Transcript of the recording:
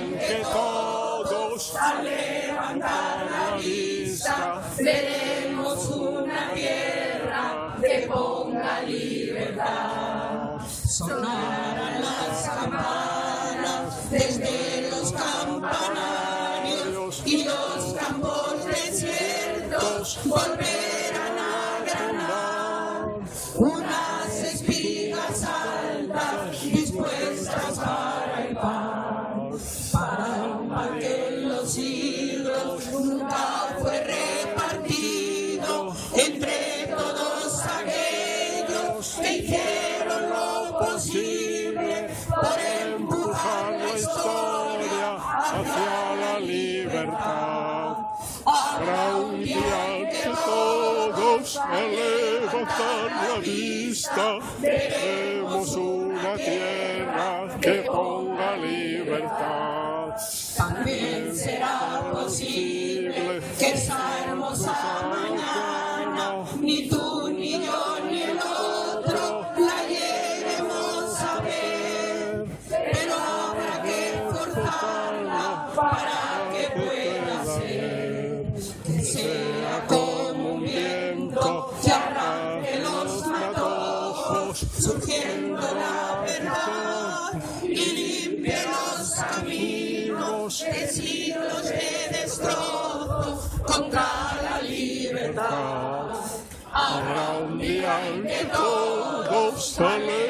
en que todos al levantar la vista veremos una tierra que ponga libertad. Sonarán las campanas desde los campanarios y los campos desiertos volverán a granar. Unas espigas altas dispuestas para el pan, para un pan que en los siglos nunca fue repartido entre todos aquellos que hicieron lo posible por empujar la historia hacia la libertad. Habrá un día en que todos al levantar la vista veremos una tierra que ponga libertad. También será posible que esa hermosa mañana ni tú, ni yo, ni el otro la lleguemos a ver, pero habrá que forzarla para que pueda ser, que sea como un viento que arranque los matojos, surgiendo la verdad y limpie los caminos de siglos de destrozo contra la libertad. Habrá un día en que todos salen